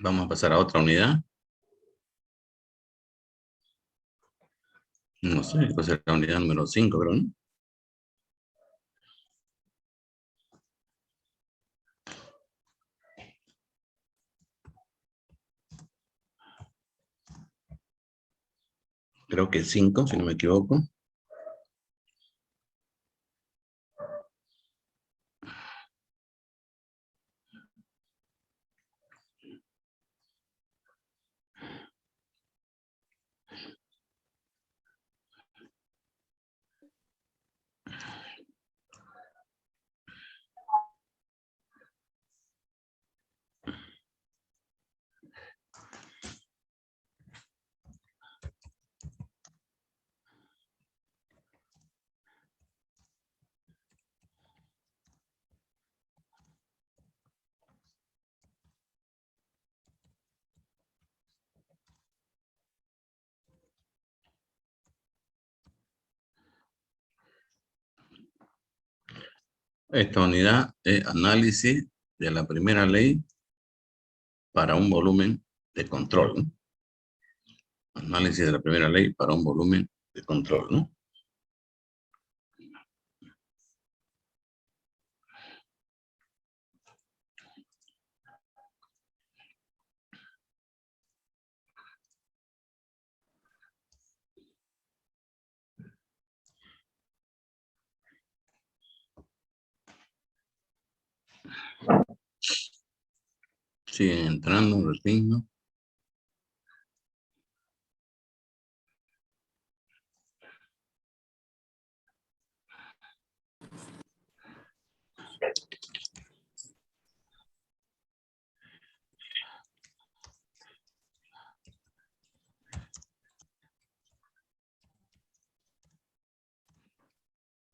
Vamos a pasar a otra unidad. No sé, pues es la unidad número 5, creo, ¿no? Creo que 5, si no me equivoco. Esta unidad es análisis de la primera ley para un volumen de control, ¿no? Análisis de la primera ley para un volumen de control, ¿no? Siguen entrando los signos.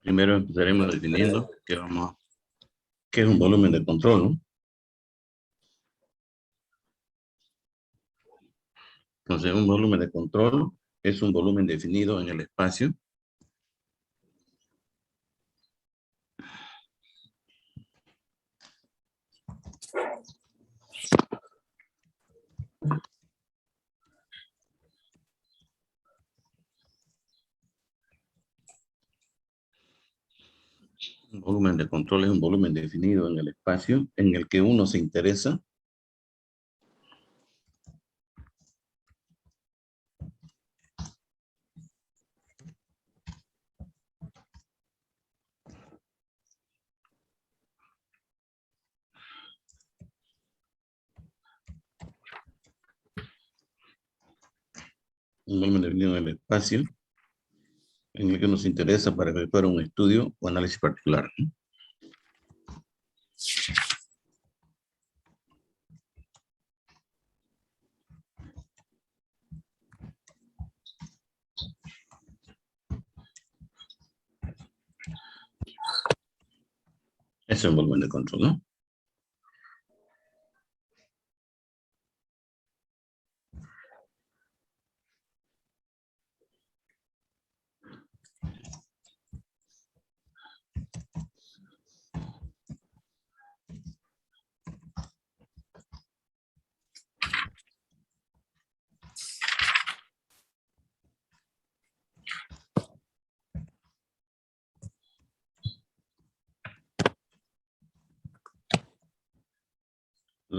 Primero empezaremos definiendo qué es un volumen de control, ¿no? Entonces, un volumen de control es un volumen definido en el espacio un volumen de control es un volumen definido en el espacio en el que uno se interesa un volumen definido en el espacio en el que nos interesa para efectuar un estudio o análisis particular, ¿no? Ese es un volumen de control, ¿no?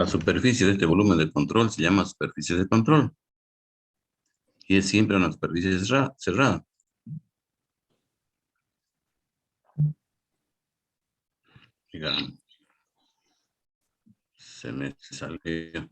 La superficie de este volumen de control se llama superficie de control y es siempre una superficie cerrada. Digamos, se me salió.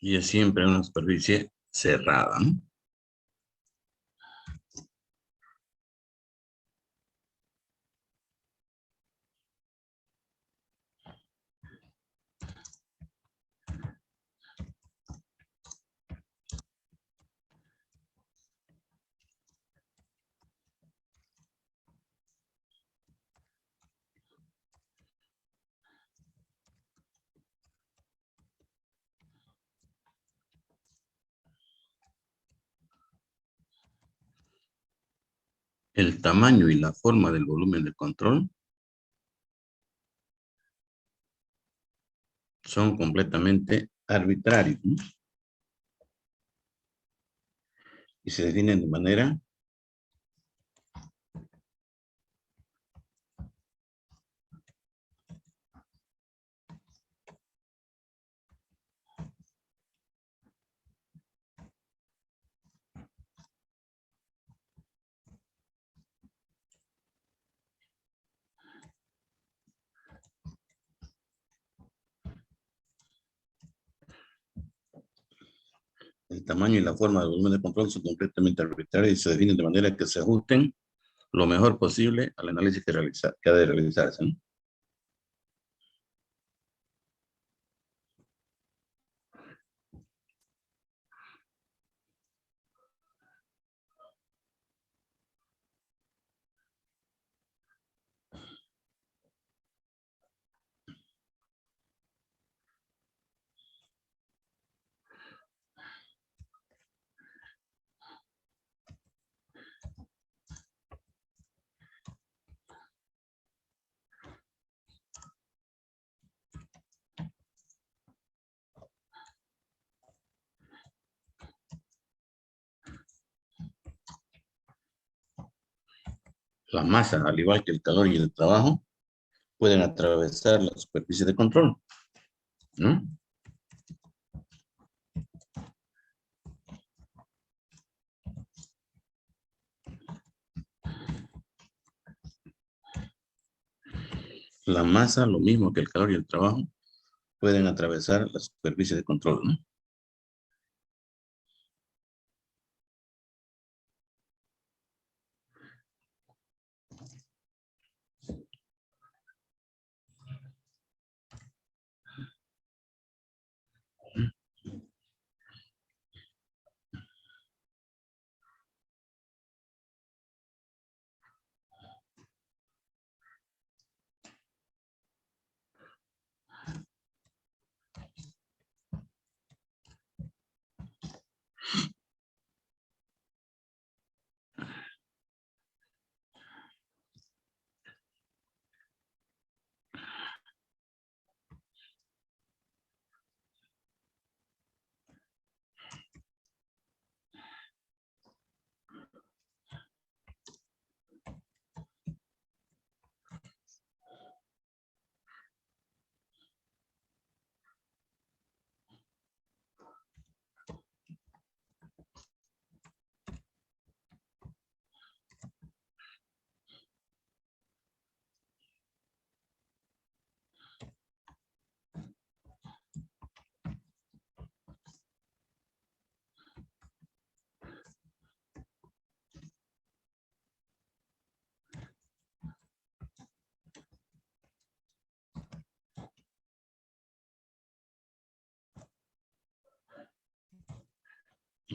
Y es siempre una superficie cerrada, ¿no? El tamaño y la forma del volumen de control son completamente arbitrarios, ¿no? Y se definen de manera el tamaño y la forma del volumen de control son completamente arbitrarios y se definen de manera que se ajusten lo mejor posible al análisis que ha de realizarse, ¿no? La masa, al igual que el calor y el trabajo, pueden atravesar la superficie de control, ¿no? La masa, lo mismo que el calor y el trabajo, pueden atravesar la superficie de control, ¿no?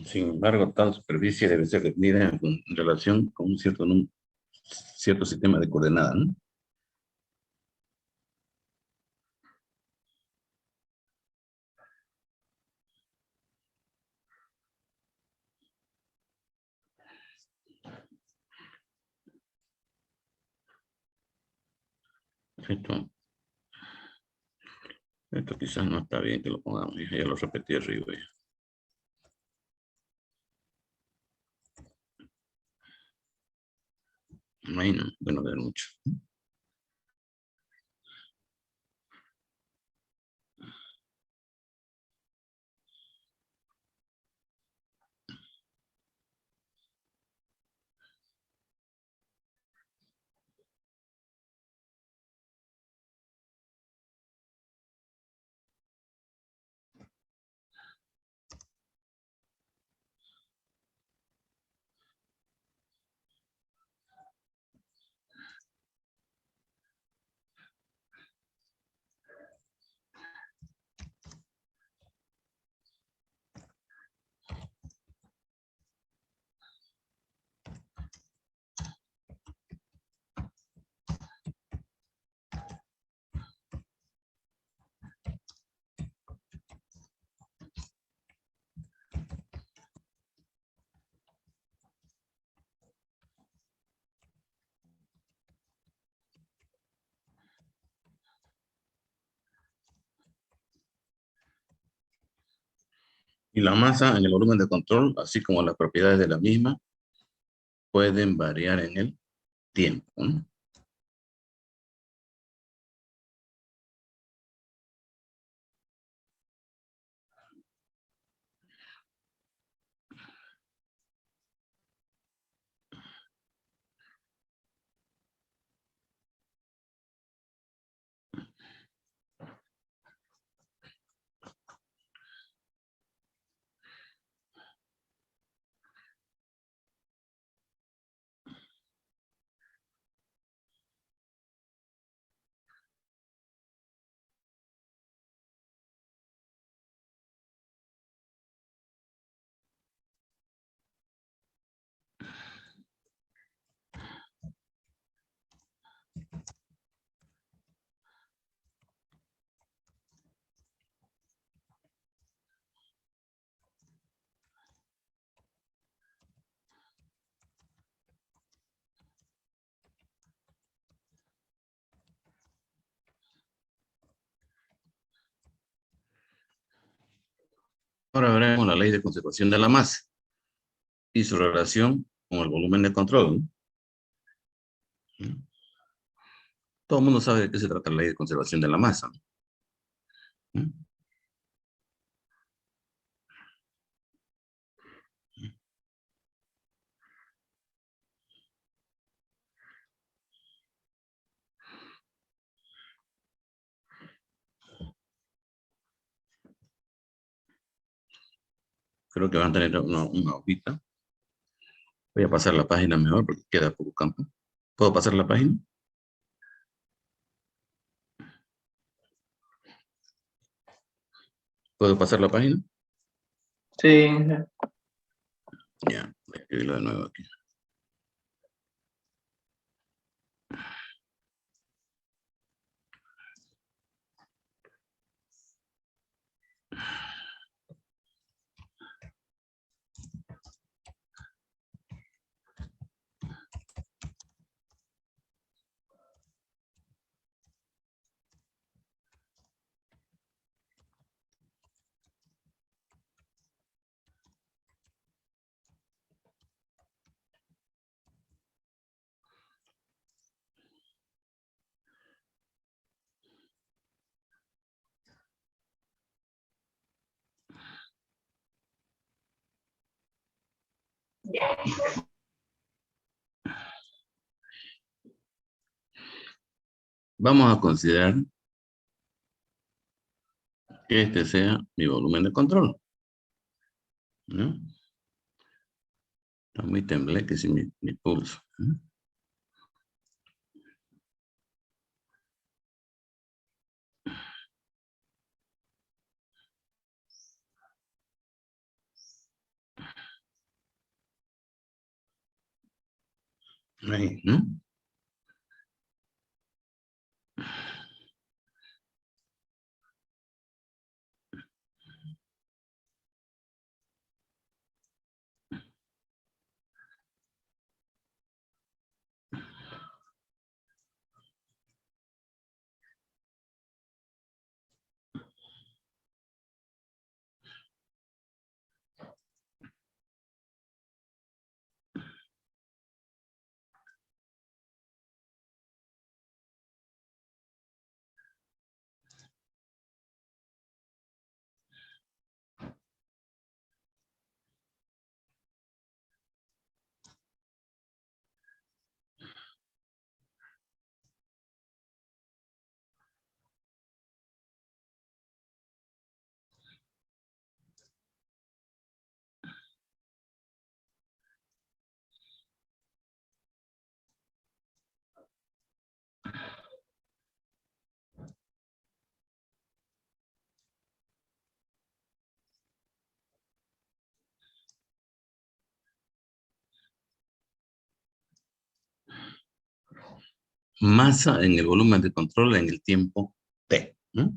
Sin embargo, tal superficie debe ser definida en relación con un cierto sistema de coordenadas, ¿no? Esto, esto quizás no está bien que lo pongamos, ya lo repetí arriba. Ya. Ahí no, bueno, ver mucho. Y la masa en el volumen de control, así como las propiedades de la misma, pueden variar en el tiempo, ¿no? Ahora veremos la ley de conservación de la masa y su relación con el volumen de control, ¿no? Todo el mundo sabe de qué se trata la ley de conservación de la masa, ¿no? Creo que van a tener una hojita. Voy a pasar la página mejor porque queda poco campo. ¿Puedo pasar la página? ¿Puedo pasar la página? Sí. Ya, voy a escribirlo de nuevo aquí. Vamos a considerar que este sea mi volumen de control, ¿no? Está muy tembleque si mi pulso, ¿no? Ahí, ¿no? Masa en el volumen de control en el tiempo T, ¿no?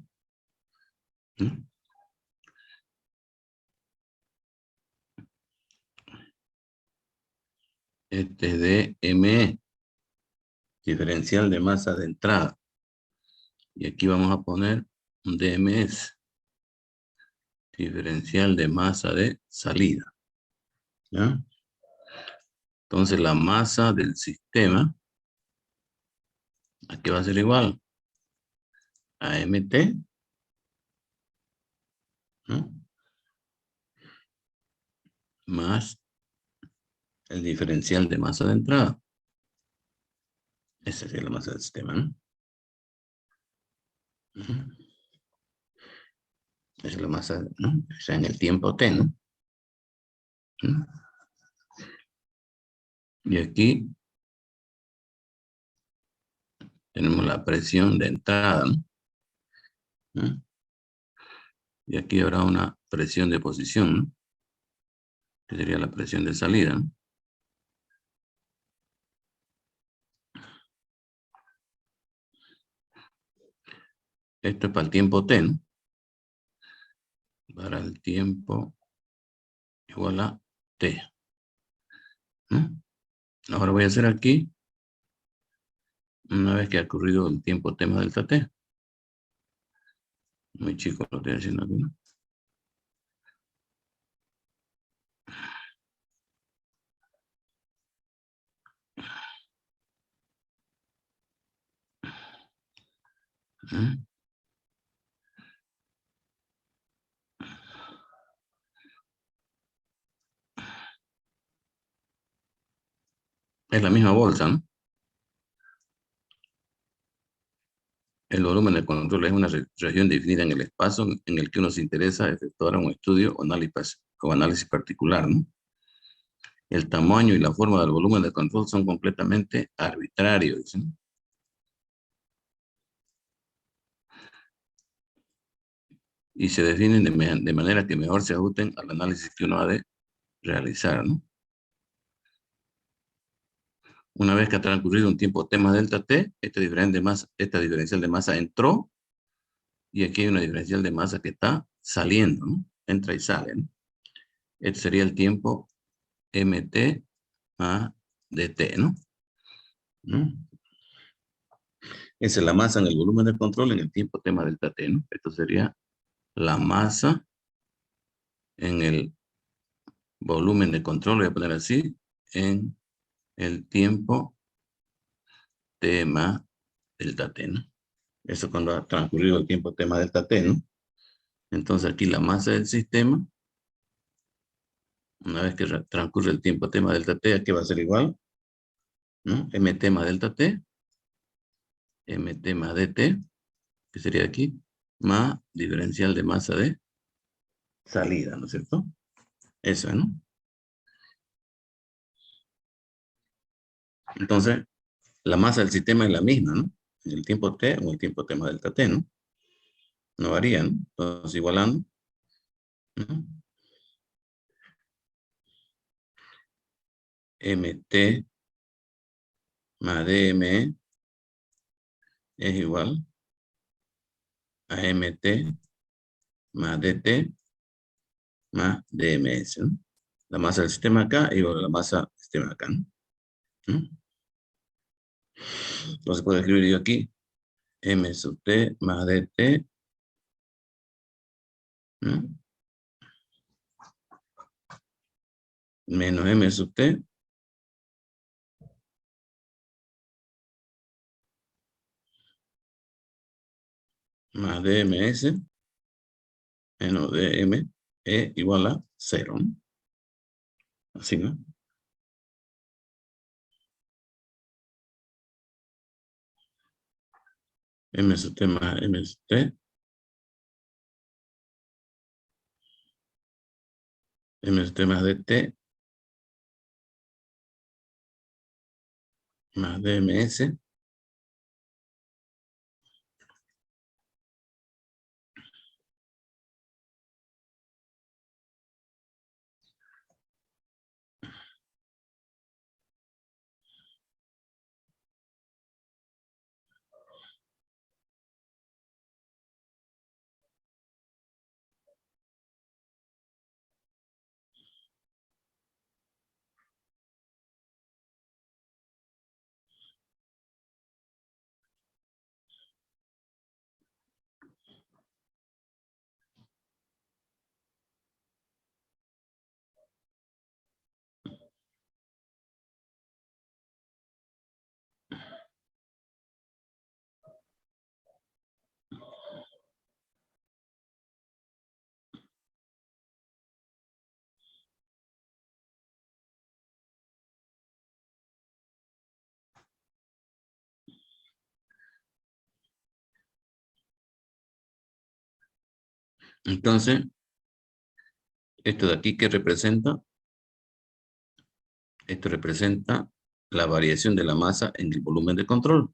¿No? Este es de ME, diferencial de masa de entrada. Y aquí vamos a poner un DMS, diferencial de masa de salida. ¿Ya? Entonces la masa del sistema, ¿a qué va a ser igual? A MT, ¿no? Más el diferencial de masa de entrada. Esa sería la masa del sistema, ¿no? Ujú. Esa es la masa, ¿no? O sea, en el tiempo T, ¿no? ¿Mm? Y aquí tenemos la presión de entrada, ¿no? ¿Mm? Y aquí habrá una presión de posición, ¿no? Que sería la presión de salida, ¿no? Esto es para el tiempo T, ¿no? Para el tiempo igual a T, ¿no? Ahora voy a hacer aquí, una vez que ha ocurrido el tiempo T más delta T. Muy chico lo estoy haciendo aquí, ¿no? ¿Mm? Es la misma bolsa, ¿no? El volumen de control es una región definida en el espacio en el que uno se interesa efectuar un estudio o análisis particular, ¿no? El tamaño y la forma del volumen de control son completamente arbitrarios, ¿dicen? Y se definen de manera que mejor se ajusten al análisis que uno ha de realizar, ¿no? Una vez que ha transcurrido un tiempo T más delta T, esta diferencial de masa entró y aquí hay una diferencial de masa que está saliendo, ¿no? Entra y sale, ¿no? Este sería el tiempo MT más DT, ¿no? ¿No? Esa es la masa en el volumen de control en el tiempo T más delta T, ¿no? Esto sería la masa en el volumen de control, voy a poner así, en el tiempo T más delta T, ¿no? Eso cuando ha transcurrido el tiempo T más delta T, ¿no? Entonces aquí la masa del sistema, una vez que transcurre el tiempo T más delta T, aquí va a ser igual, ¿no? MT más delta T, MT más DT, que sería aquí, más diferencial de masa de salida, ¿no es cierto? Eso, ¿no? Entonces, la masa del sistema es la misma, ¿no? En el tiempo T o en el tiempo T más delta T, ¿no? No varía, ¿no? Entonces, igualando, ¿no? MT más DME es igual a MT más DT más DMS, ¿no? La masa del sistema acá es igual a la masa del sistema acá, ¿no? ¿Mm? Entonces puedo escribir yo aquí M sub T más DT, ¿no? Menos M sub T más DMS menos DM es igual a 0, ¿no? Así, ¿no? M sub T más M sub T, M sub T más DT más DMS Entonces, esto de aquí, ¿qué representa? Esto representa la variación de la masa en el volumen de control.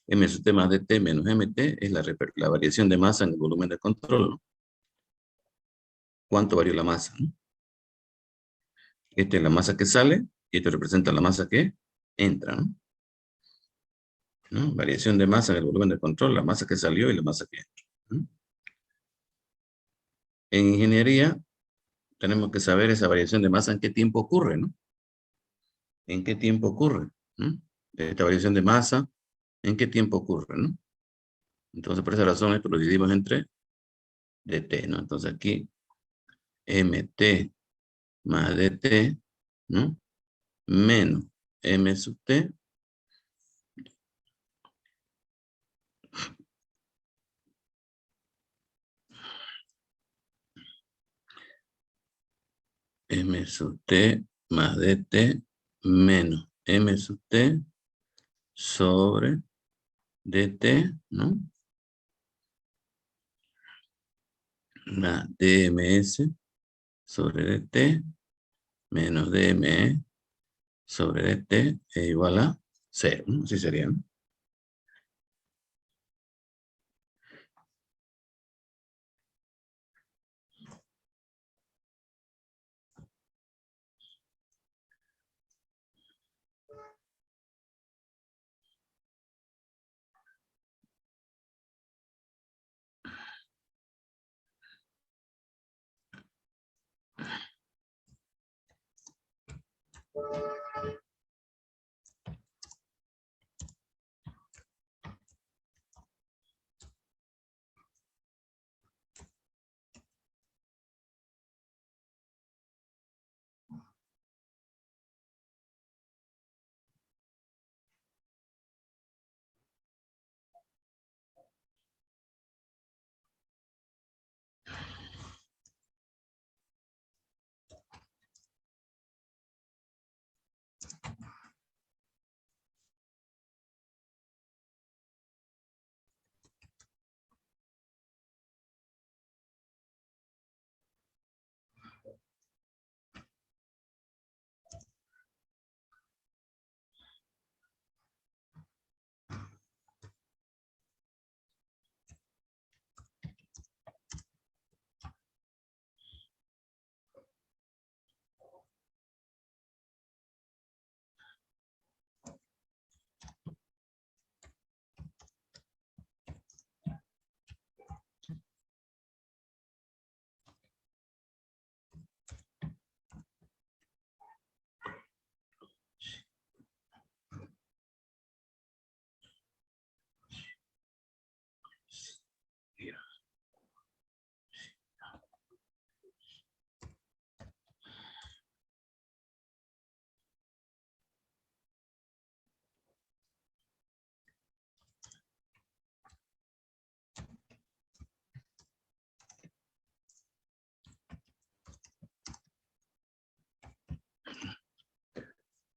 M sub T más dt menos mt es la variación de masa en el volumen de control, ¿no? ¿Cuánto varió la masa, no? Esta es la masa que sale y esto representa la masa que entra, ¿no? ¿No? Variación de masa en el volumen de control, la masa que salió y la masa que entra, ¿no? En ingeniería tenemos que saber esa variación de masa en qué tiempo ocurre, ¿no? ¿En qué tiempo ocurre? ¿No? Esta variación de masa, ¿en qué tiempo ocurre, no? Entonces, por esa razón, esto lo dividimos entre dt, ¿no? Entonces aquí, mt más dt, ¿no? Menos m sub t m sub t más dt menos m sub t sobre dt, ¿no? Más dms sobre dt menos dme sobre dt es igual a 0, ¿no? Así sería, ¿no?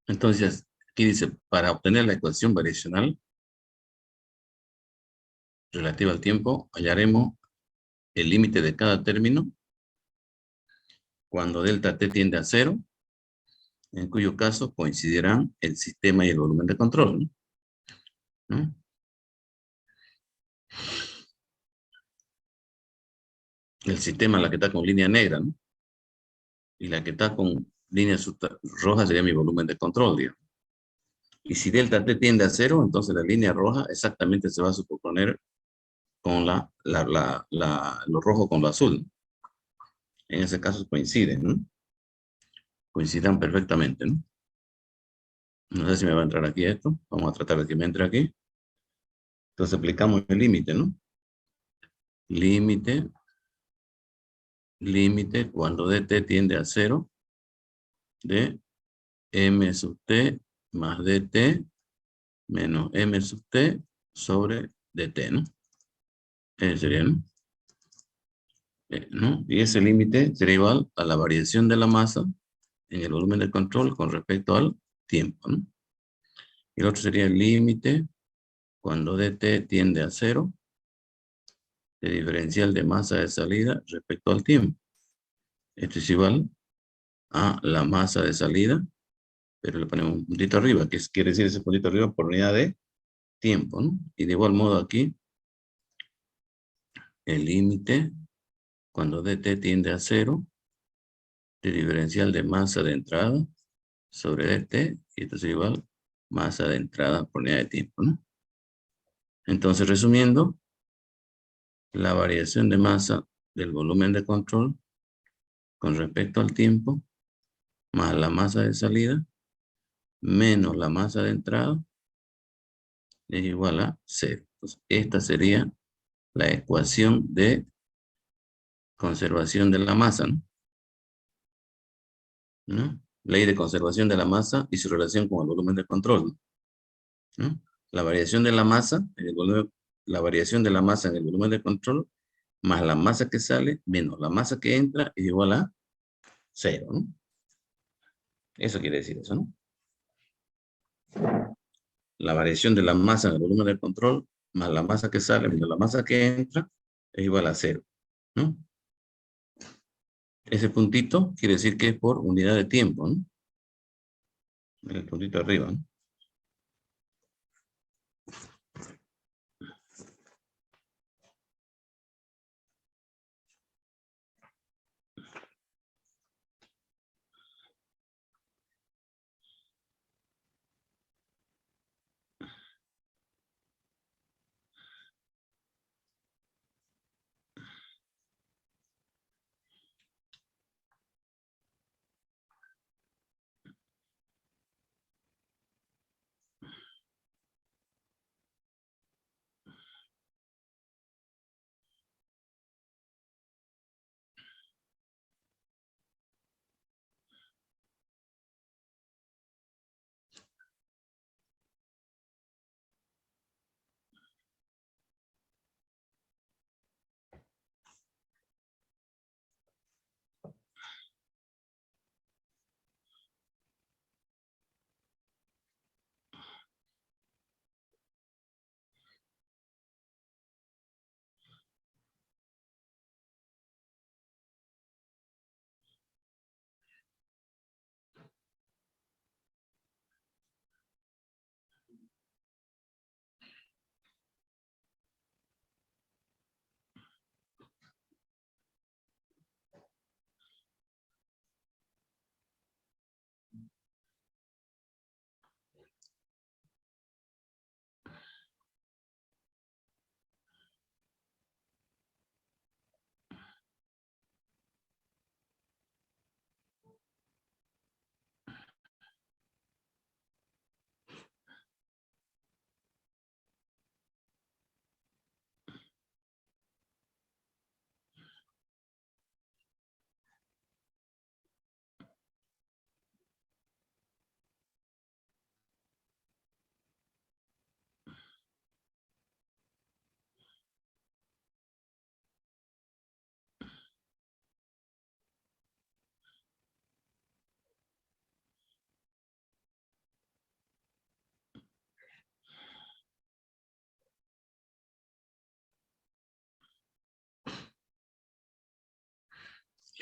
Entonces, aquí dice, para obtener la ecuación variacional relativa al tiempo, hallaremos el límite de cada término cuando delta t tiende a 0, en cuyo caso coincidirán el sistema y el volumen de control, ¿no? El sistema, la que está con línea negra, ¿no? Y la que está con línea roja sería mi volumen de control, digamos. Y si delta t tiende a 0, entonces la línea roja exactamente se va a superponer con lo rojo con lo azul, ¿no? En ese caso coinciden, ¿no? Coincidan perfectamente, ¿no? No sé si me va a entrar aquí esto. Vamos a tratar de que me entre aquí. Entonces aplicamos el límite, ¿no? Límite cuando dt tiende a 0 de m sub t más dt menos m sub t sobre dt, ¿no? Ese sería, ¿no? ¿No? Y ese límite sería igual a la variación de la masa en el volumen de control con respecto al tiempo, ¿no? Y el otro sería el límite cuando dt tiende a 0 de diferencial de masa de salida respecto al tiempo. Esto es igual a la masa de salida, pero le ponemos un puntito arriba, que quiere decir ese puntito arriba por unidad de tiempo, ¿no? Y de igual modo aquí, el límite, cuando dt tiende a 0, de diferencial de masa de entrada sobre dt, y esto es igual masa de entrada por unidad de tiempo, ¿no? Entonces, resumiendo, la variación de masa del volumen de control con respecto al tiempo, más la masa de salida, menos la masa de entrada, es igual a 0. Entonces, esta sería la ecuación de conservación de la masa, ¿no? ¿No? Ley de conservación de la masa y su relación con el volumen de control, ¿no? La variación de la masa, en el volumen, la variación de la masa en el volumen de control, más la masa que sale, menos la masa que entra, es igual a 0, ¿no? Eso quiere decir eso, ¿no? La variación de la masa en el volumen de control, más la masa que sale, menos la masa que entra, es igual a 0, ¿no? Ese puntito quiere decir que es por unidad de tiempo, ¿no? El puntito arriba, ¿no?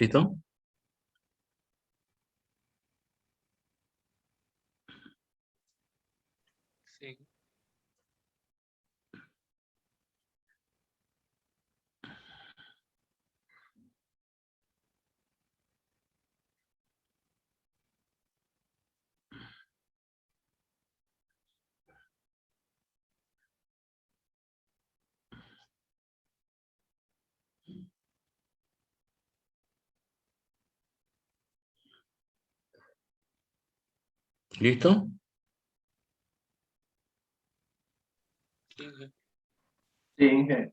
¿Listo? Sí. ¿Listo? Sí, Inge. Sí, Inge.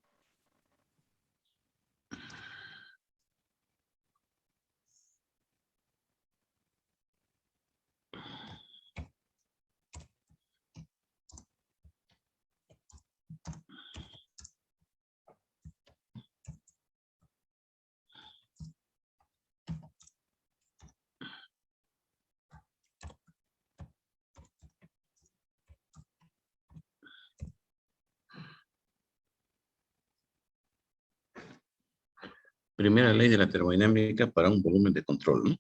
Primera ley de la termodinámica para un volumen de control, ¿no?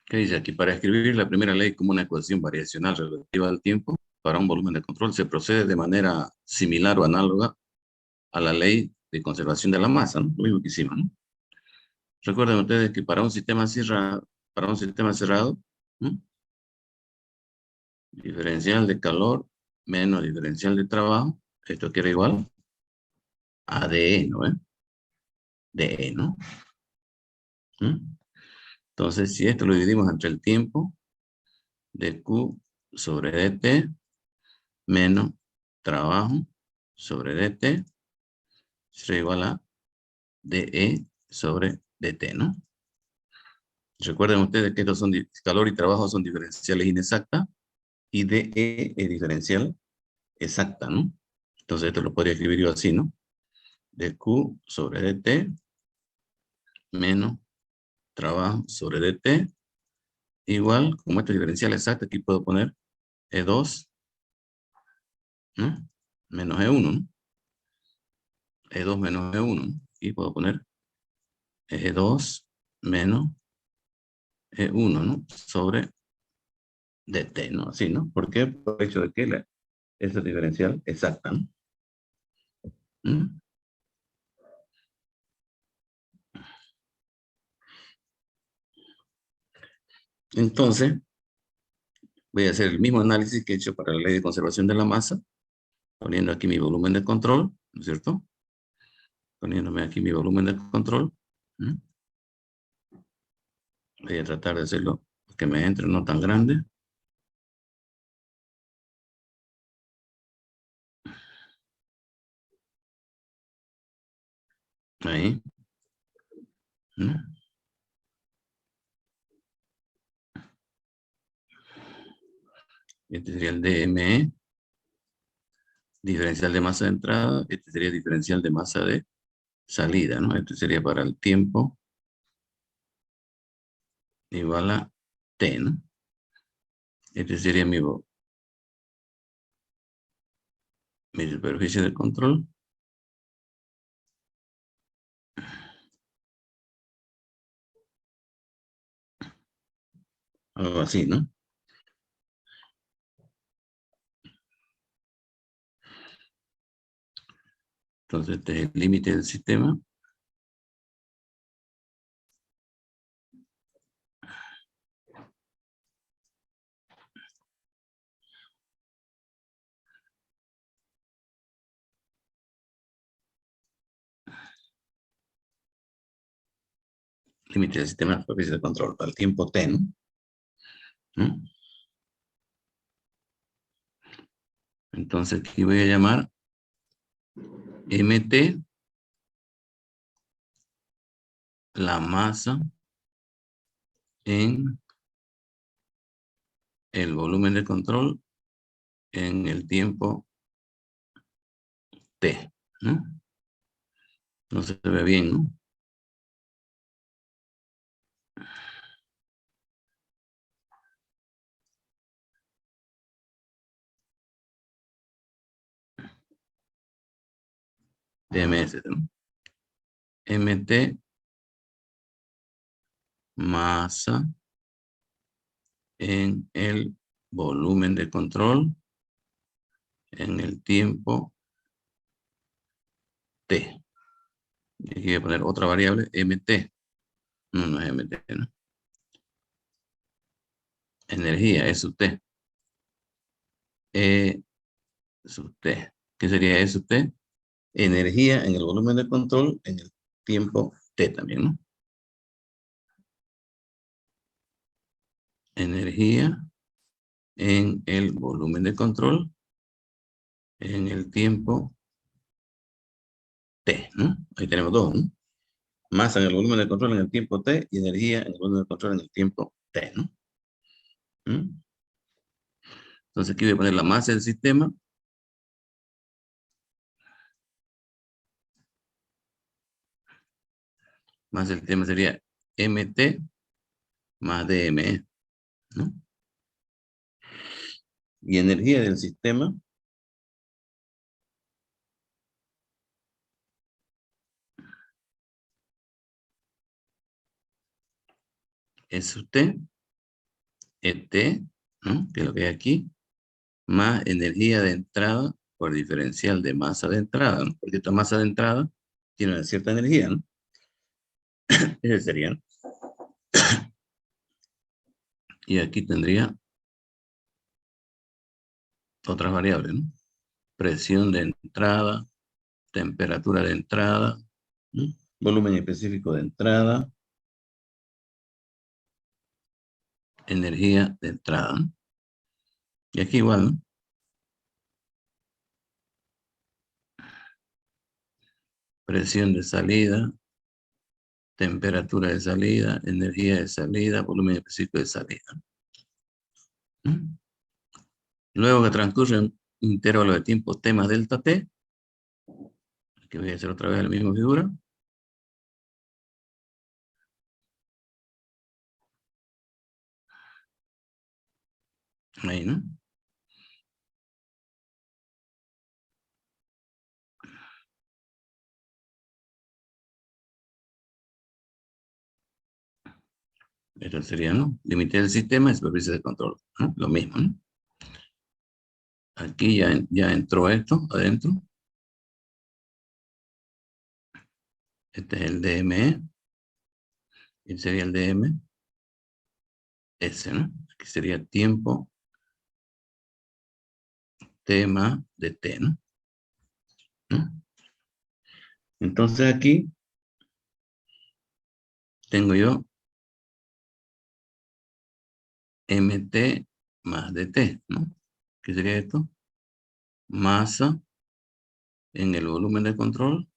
¿Qué dice aquí? Para escribir la primera ley como una ecuación variacional relativa al tiempo para un volumen de control se procede de manera similar o análoga a la ley de conservación de la masa, ¿no? Lo mismo que hicimos, ¿no? Recuerden ustedes que para un sistema cerrado, ¿no? Diferencial de calor menos diferencial de trabajo, esto quiere igual a dE, ¿no? dE, ¿no? Entonces, si esto lo dividimos entre el tiempo, dQ sobre dt menos trabajo sobre dt será igual a dE sobre dt, ¿no? Recuerden ustedes que estos son calor y trabajo son diferenciales inexactas y dE es diferencial exacta, ¿no? Entonces esto lo podría escribir yo así, ¿no? dQ sobre dt menos trabajo sobre dt igual, como esto es diferencial exacta, aquí puedo poner E2, ¿no? Menos E1, ¿no? E2 menos E1, ¿no? Y puedo poner E2 menos E1, ¿no? Sobre dt, ¿no? Así, ¿no? ¿Por qué? Por el hecho de que esa diferencial exacta, ¿no? ¿Mm? Entonces, voy a hacer el mismo análisis que he hecho para la ley de conservación de la masa, poniendo aquí mi volumen de control, ¿no es cierto? Poniéndome aquí mi volumen de control. ¿Mm? Voy a tratar de hacerlo que me entre no tan grande. Ahí. ¿Mm? Este sería el DME, diferencial de masa de entrada. Este sería diferencial de masa de salida, ¿no? Este sería para el tiempo igual a T, ¿no? Este sería mi superficie de control. Algo así, ¿no? Entonces, este es el límite del sistema. Límite del sistema de superficie de control para el tiempo T, ¿no? ¿Mm? Entonces aquí voy a llamar MT la masa en el volumen de control en el tiempo T, ¿no? No se ve bien, ¿no? TMS, ¿no? MT masa en el volumen de control en el tiempo T. Y aquí voy a poner otra variable, MT. No, no es MT, ¿no? Energía, es T. E sub T. ¿Qué sería E sub T? Energía en el volumen de control en el tiempo T también, ¿no? Energía en el volumen de control en el tiempo T, ¿no? Ahí tenemos dos, ¿no? Masa en el volumen de control en el tiempo T y energía en el volumen de control en el tiempo T, ¿no? ¿Mm? Entonces aquí voy a poner la masa del sistema. Masa del sistema sería MT más DME, ¿no? Y energía del sistema es T, ET, ¿no? Que es lo que hay aquí, más energía de entrada por diferencial de masa de entrada, ¿no? Porque esta masa de entrada tiene una cierta energía, ¿no? Ese sería, ¿no? Y aquí tendría otras variables, ¿no? Presión de entrada, temperatura de entrada, ¿no? Volumen específico de entrada, energía de entrada, ¿no? Y aquí igual, ¿no? Presión de salida, temperatura de salida, energía de salida, volumen específico de salida. ¿Mm? Luego que transcurre un intervalo de tiempo T más delta T, que voy a hacer otra vez la misma figura. Ahí, ¿no? Esto sería, ¿no? Límite del sistema y superficie de control, ¿no? Lo mismo, ¿no? Aquí ya entró esto adentro. Este es el DME. Y sería el DM. S, ¿no? Aquí sería tiempo T más de T, ¿no? ¿No? Entonces aquí tengo yo MT más DT, ¿no? ¿Qué sería esto? Masa en el volumen de control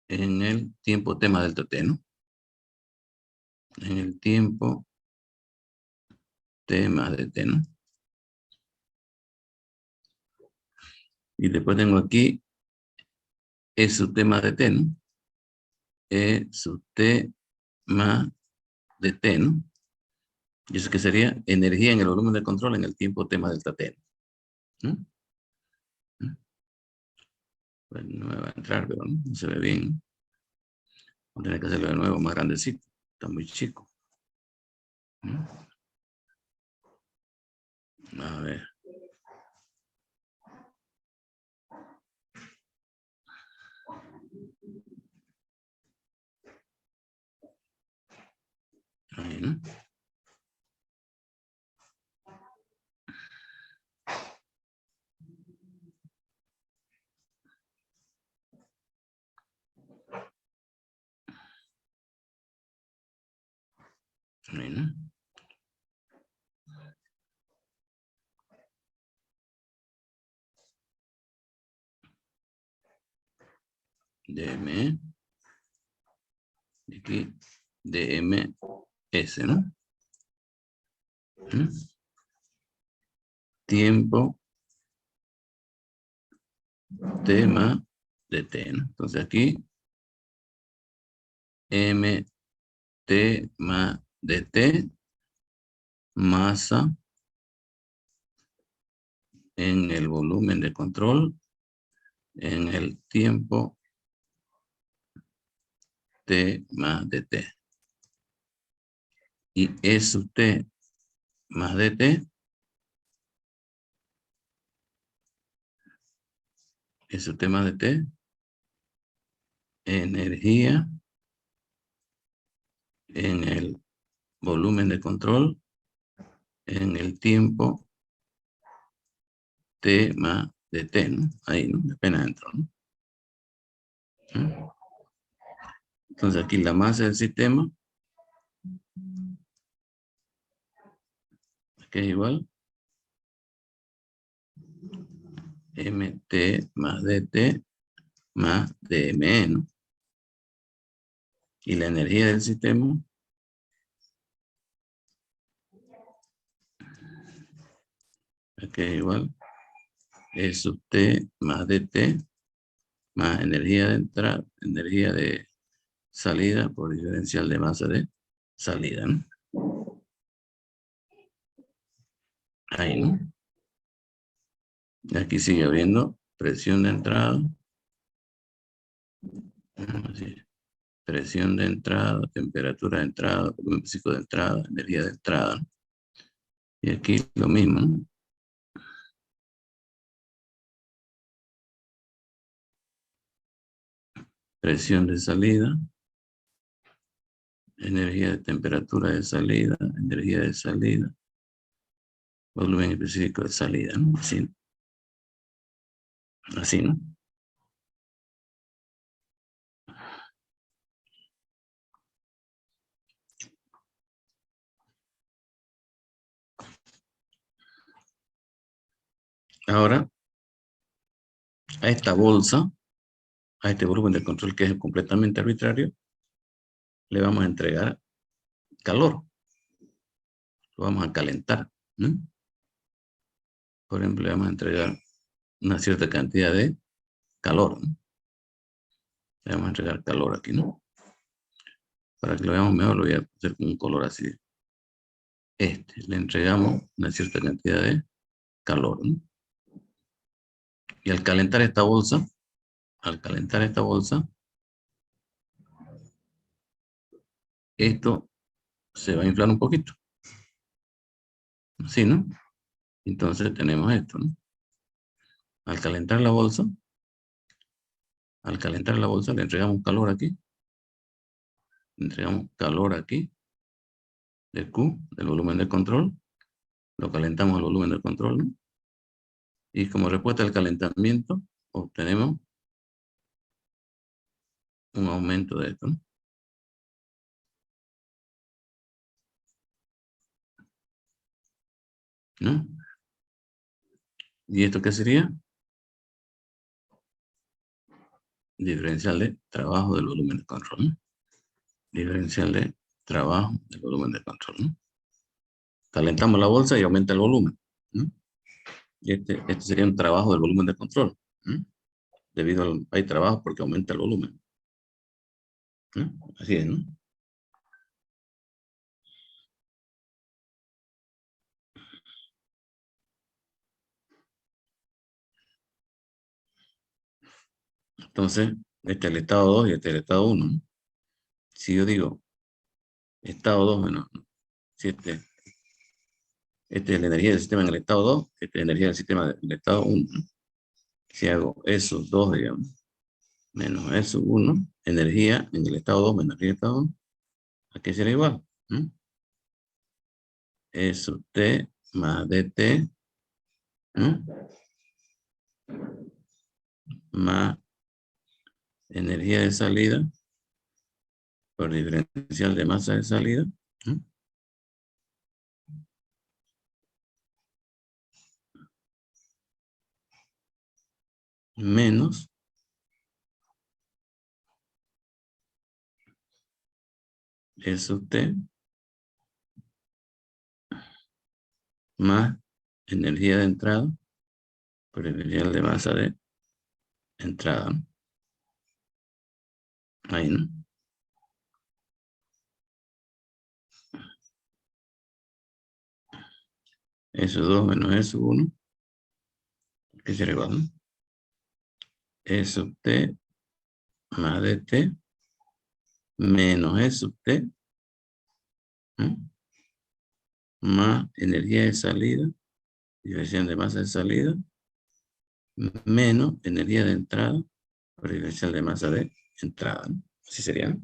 en el tiempo T más delta T, ¿no? En el tiempo T más DT, ¿no? Y después tengo aquí E sub T más DT, ¿no? E sub T más DT, ¿no? Y eso que sería energía en el volumen de control en el tiempo T más delta T, ¿no? Pues no me va a entrar, pero no se ve bien. Voy a tener que hacerlo de nuevo más grandecito. Está muy chico. A ver. Ahí, ¿no? Ahí, ¿no? dm, y aquí dms, ¿no? ¿Mm? Tiempo t más dt, ¿no? Entonces aquí mt más dt, masa en el volumen de control en el tiempo t más dt. Y es t más dt, es t más dt, energía en el volumen de control en el tiempo t más dt, ¿no? Ahí, ¿no? Apenas entro, ¿no? ¿Mm? Entonces aquí la masa del sistema, que es igual mt más dt más dme, ¿no? Y la energía del sistema que es igual es t más dt más energía de entrada, energía de salida por diferencial de masa de salida, ¿no? Ahí, ¿no? Aquí sigue habiendo presión de entrada. Así, presión de entrada, temperatura de entrada, volumen físico de entrada, energía de entrada, ¿no? Y aquí lo mismo, ¿no? Presión de salida, energía de temperatura de salida, energía de salida, volumen específico de salida, ¿no? Así, así, ¿no? Ahora, a esta bolsa, a este volumen de control que es completamente arbitrario, le vamos a entregar calor. Lo vamos a calentar, ¿no? Por ejemplo, le vamos a entregar una cierta cantidad de calor, ¿no? Le vamos a entregar calor aquí, ¿no? Para que lo veamos mejor, lo voy a hacer con un color así. Le entregamos una cierta cantidad de calor, ¿no? Y al calentar esta bolsa, esto se va a inflar un poquito. Así, ¿no? Entonces tenemos esto, ¿no? Al calentar la bolsa, le entregamos calor aquí. Le entregamos calor aquí, de Q, del volumen de control. Lo calentamos al volumen de control, ¿no? Y como respuesta al calentamiento, obtenemos un aumento de esto, ¿no? ¿No? ¿Y esto qué sería? Diferencial de trabajo del volumen de control, ¿no? Diferencial de trabajo del volumen de control, ¿no? Calentamos la bolsa y aumenta el volumen, ¿no? Y este sería un trabajo del volumen de control, ¿no? Hay trabajo porque aumenta el volumen, ¿no? Así es, ¿no? Entonces, este es el estado 2 y este es el estado 1, ¿no? Si yo digo estado 2 menos, si este es la energía del sistema en el estado 2, esta es la energía del sistema en el estado 1, ¿no? Si hago esos dos, digamos, menos eso 1, energía en el estado 2 menos energía en el estado 1, aquí será igual, ¿no? Eso T más dt, ¿no? Más energía de salida por diferencial de masa de salida, ¿no? Menos es T más energía de entrada por el de masa de entrada, ¿no? Ahí, ¿no? Eso 2 menos eso 1, que será igual, ¿no? Eso T más de T menos eso T, ¿no? Más energía de salida, diferencial de masa de salida, menos energía de entrada por diferencial de masa de entrada, ¿no? Así sería, ¿no?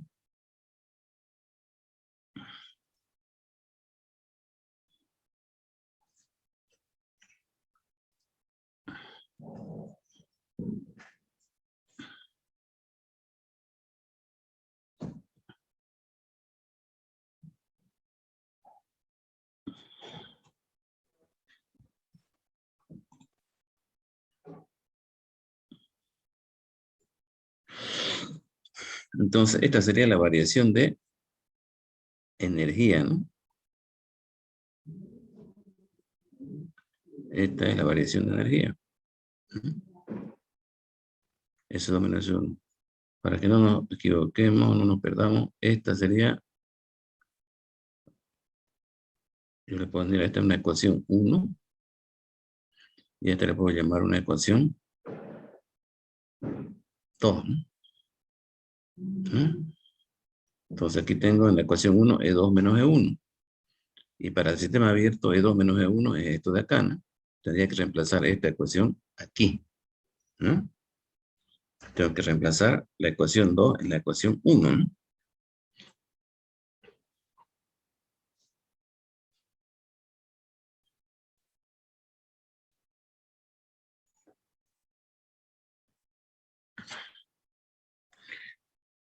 Entonces, esta sería la variación de energía, ¿no? Esta es la variación de energía. Eso 2 menos 1. Para que no nos equivoquemos, no nos perdamos, esta sería, yo le pondría, esta es una ecuación 1, y esta le puedo llamar una ecuación 2, ¿no? Entonces aquí tengo en la ecuación 1, E2 menos E1. Y para el sistema abierto, E2 menos E1 es esto de acá, ¿no? Tendría que reemplazar esta ecuación aquí, ¿no? Tengo que reemplazar la ecuación 2 en la ecuación 1, ¿no?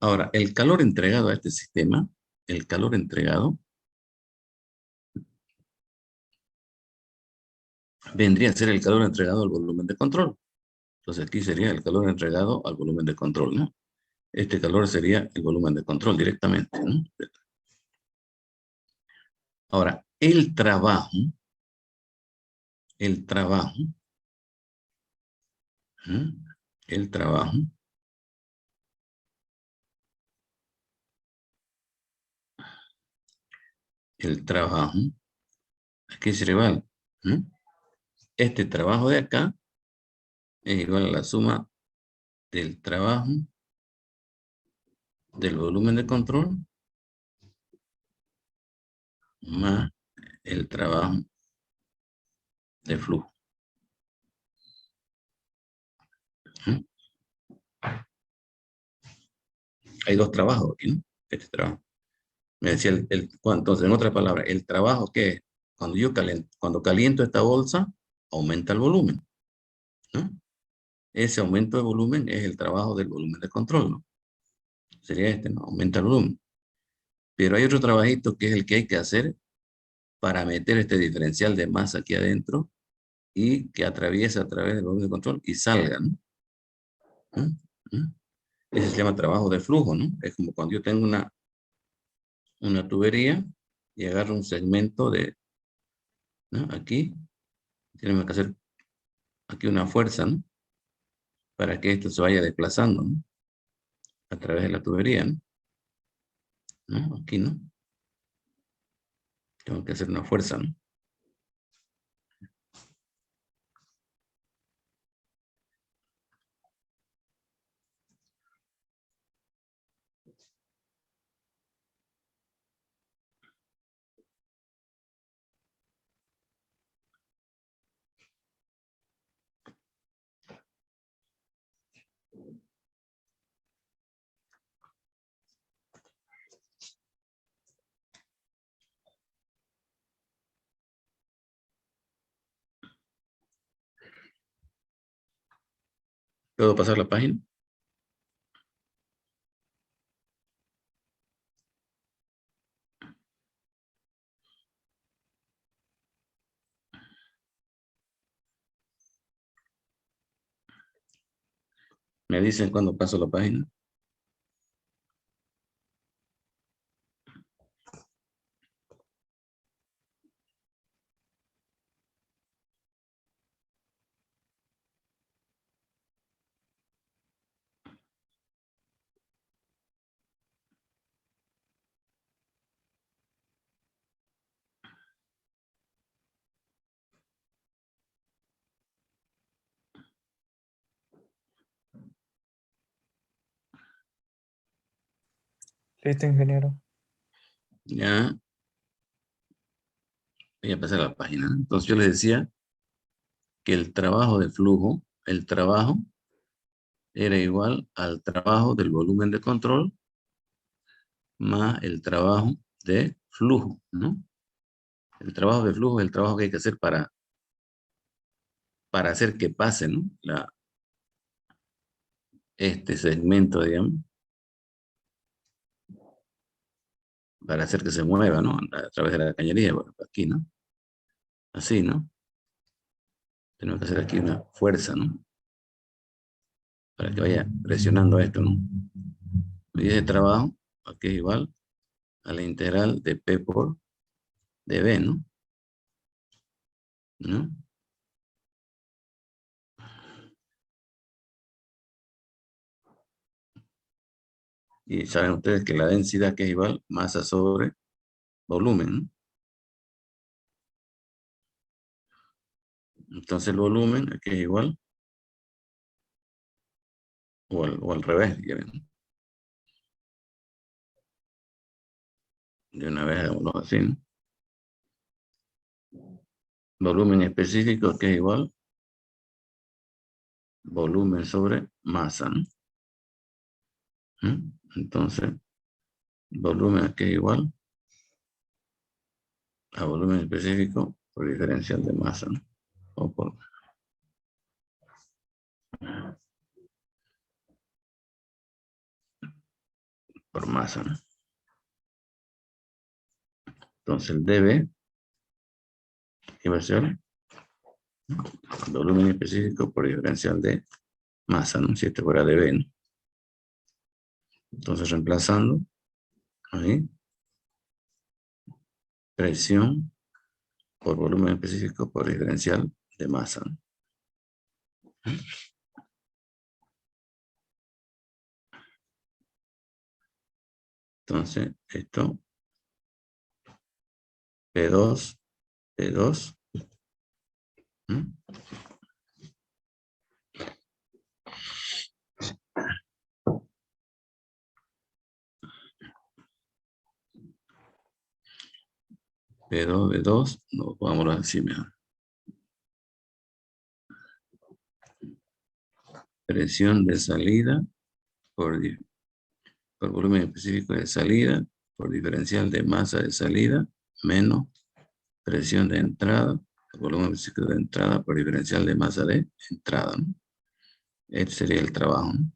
Ahora, el calor entregado a este sistema, el calor entregado, vendría a ser el calor entregado al volumen de control. Entonces aquí sería el calor entregado al volumen de control, ¿no? Este calor sería el volumen de control directamente, ¿no? Ahora, el trabajo, el trabajo, ¿no? El trabajo, el trabajo, aquí se igual, ¿no? Este trabajo de acá es igual a la suma del trabajo del volumen de control más el trabajo de flujo, ¿no? Hay dos trabajos aquí, ¿no? Este trabajo. Me decía entonces, en otras palabras, el trabajo que cuando caliento esta bolsa, aumenta el volumen, ¿no? Ese aumento de volumen es el trabajo del volumen de control, ¿no? Sería este, ¿no? Aumenta el volumen. Pero hay otro trabajito que es el que hay que hacer para meter este diferencial de masa aquí adentro y que atraviesa a través del volumen de control y salga, ¿no? ¿Mm? ¿Mm? Ese se llama trabajo de flujo, ¿no? Es como cuando yo tengo una tubería y agarro un segmento de, ¿no? Aquí, tenemos que hacer aquí una fuerza, ¿no? Para que esto se vaya desplazando, ¿no? A través de la tubería, ¿no? ¿No? Aquí, ¿no? Tengo que hacer una fuerza, ¿no? ¿Puedo pasar la página? Me dicen cuando paso la página. Listo, ingeniero. Ya. Voy a pasar a la página. Entonces yo les decía que el trabajo de flujo, el trabajo era igual al trabajo del volumen de control más el trabajo de flujo, ¿no? El trabajo de flujo es el trabajo que hay que hacer para hacer que pase, ¿no? Este segmento, digamos, para hacer que se mueva, ¿no? A través de la cañería, bueno, aquí, ¿no? Así, ¿no? Tenemos que hacer aquí una fuerza, ¿no? Para que vaya presionando esto, ¿no? Y ese trabajo, aquí es igual a la integral de P por dB, ¿no? ¿No? Y saben ustedes que la densidad que es igual masa sobre volumen, ¿no? Entonces el volumen aquí es igual o al revés, si quieren. De una vez hagámoslo así, ¿no? Volumen específico que es igual volumen sobre masa, ¿no? Entonces, volumen aquí es igual a volumen específico por diferencial de masa, ¿no? O por masa, ¿no? Entonces el dB, ¿qué va a ser? Volumen específico por diferencial de masa, ¿no? Si este fuera dB, ¿no? Entonces reemplazando, ahí, presión por volumen específico por diferencial de masa, ¿no? Entonces, esto, P2, P2, ¿Mm? P2, B2, no, vámonos así mejor. Presión de salida por volumen específico de salida, por diferencial de masa de salida, menos presión de entrada, volumen específico de entrada por diferencial de masa de entrada, ¿no? Este sería el trabajo, ¿no?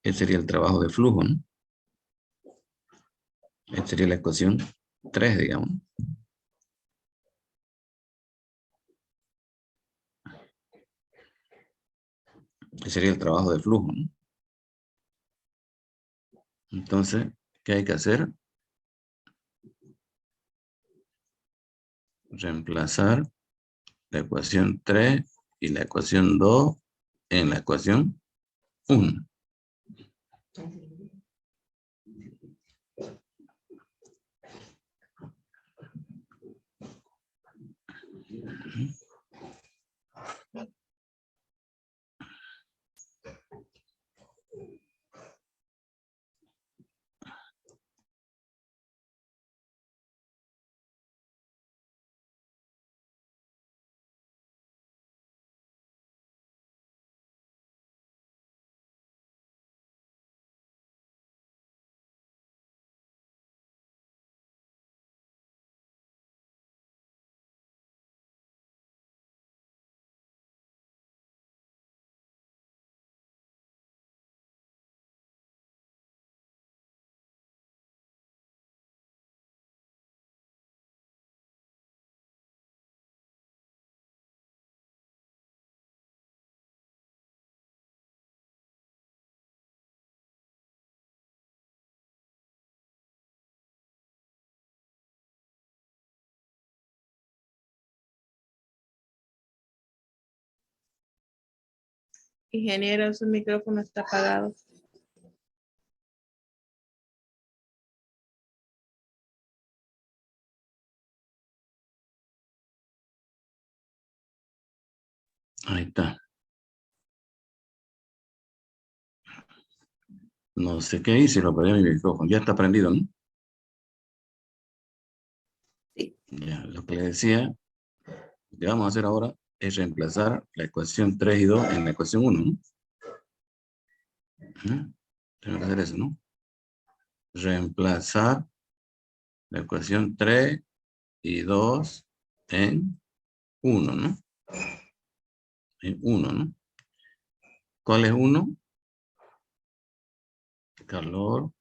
Este sería el trabajo de flujo, ¿no? Esta sería la ecuación 3, digamos. Este sería el trabajo de flujo, ¿no? Entonces, ¿qué hay que hacer? Reemplazar la ecuación 3 y la ecuación 2 en la ecuación 1. Ingeniero, su micrófono está apagado. Ahí está. No sé qué hice, lo apagué mi micrófono. Ya está prendido, ¿no? Sí. Ya, lo que le decía, lo que vamos a hacer ahora es reemplazar la ecuación 3 y 2 en la ecuación 1, ¿no? Tengo que hacer eso, ¿no? Reemplazar la ecuación 3 y 2 en 1, ¿no? En 1, ¿no? ¿Cuál es 1? Calor,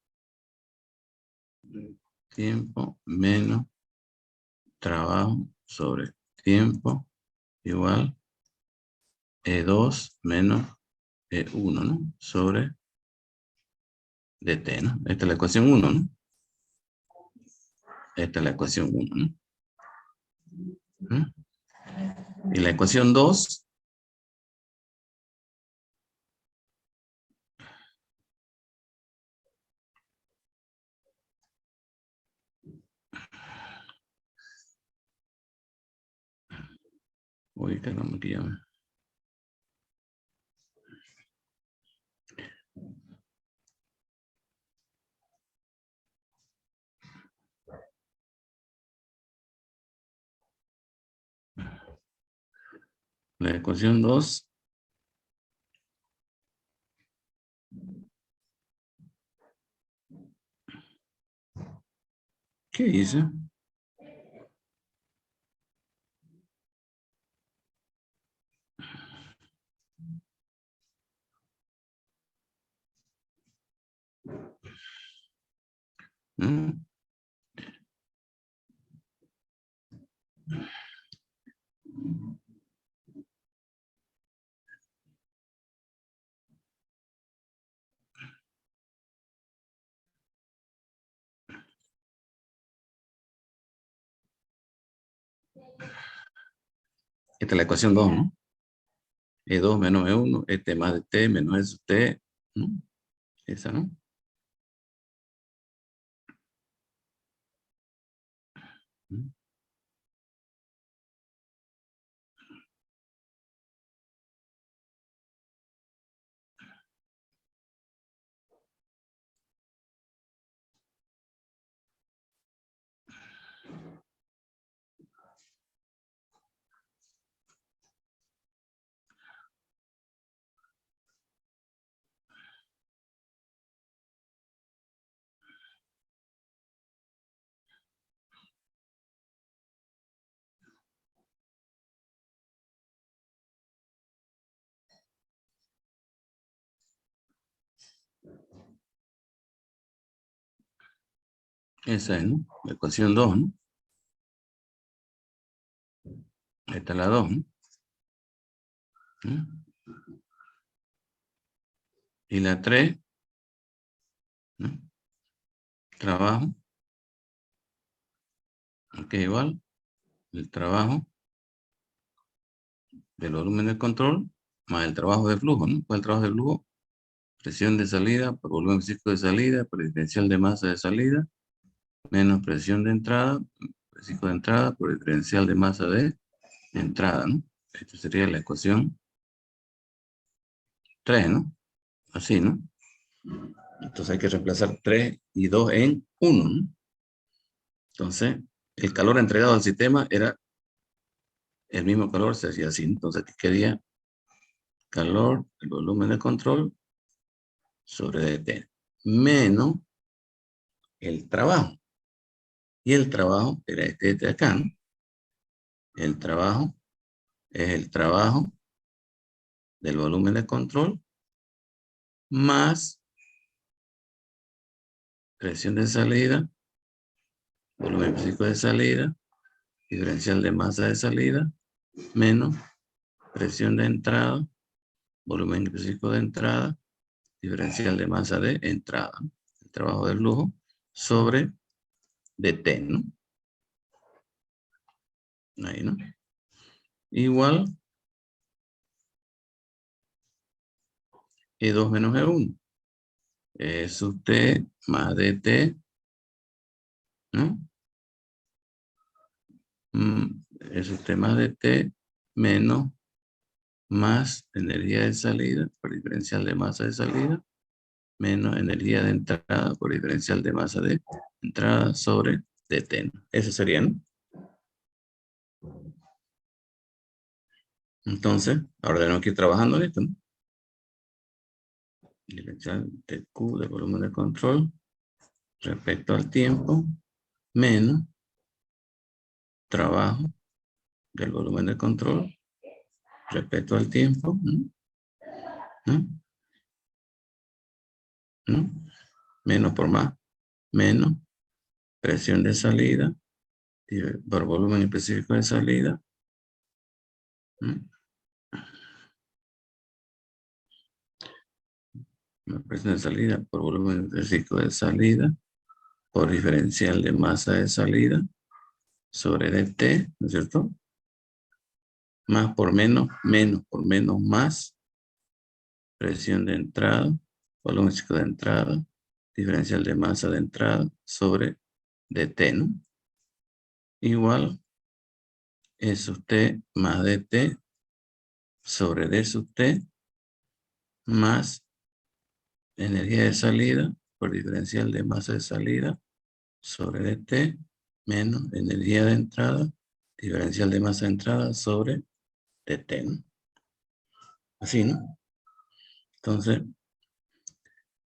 tiempo, menos trabajo sobre tiempo, igual E2 menos E1, ¿no? Sobre dt, ¿no? Esta es la ecuación 1, ¿no? Esta es la ecuación 1, ¿no? Y la ecuación 2, uy, caramba, aquí ya la ecuación 2, ¿qué hice? ¿Mm? Esta es la ecuación 2, ¿no? E2 menos E1, este más de T menos S T, ¿no? Esa, ¿no? ¿Mm? Esa es, ¿no? La ecuación 2, ¿no? Esta es la 2, ¿no? ¿Mm? Y la 3, ¿no? Trabajo, ok, igual, el trabajo del volumen de control más el trabajo de flujo, ¿no? ¿Cuál es el trabajo de flujo? Presión de salida por volumen físico de salida, por diferencial de masa de salida, menos presión de entrada, físico de entrada, por diferencial de masa de entrada, ¿no? Esta sería la ecuación 3, ¿no? Así, ¿no? Entonces hay que reemplazar 3 y 2 en 1, ¿no? Entonces, el calor entregado al sistema era el mismo calor, se hacía así. Entonces aquí quedaría calor, el volumen de control sobre dt, menos el trabajo. Y el trabajo era este de acá, ¿no? El trabajo es el trabajo del volumen de control más presión de salida, volumen físico de salida, diferencial de masa de salida, menos presión de entrada, volumen físico de entrada, diferencial de masa de entrada. El trabajo del flujo sobre dt, ¿no? Ahí, ¿no? Igual E2 menos E1. Es usted más dt, ¿no? Es usted más dt menos más energía de salida por diferencial de masa de salida menos energía de entrada por diferencial de masa de entrada sobre dt. Eso sería, ¿no? Entonces, ahora tenemos que ir trabajando en esto, ¿no? Diferencial de Q de volumen de control respecto al tiempo menos trabajo del volumen de control respecto al tiempo, ¿no? ¿No? ¿No? Menos por más, menos presión de salida por volumen específico de salida, ¿no? La presión de salida por volumen específico de salida por diferencial de masa de salida sobre dt, ¿no es cierto? Más por menos, menos por menos, más presión de entrada, volumen específico de entrada, diferencial de masa de entrada sobre dt, ¿no? Igual E sub t más dt sobre d sub t más energía de salida por diferencial de masa de salida sobre dt menos energía de entrada, diferencial de masa de entrada sobre dt, ¿no? Así, ¿no? Entonces,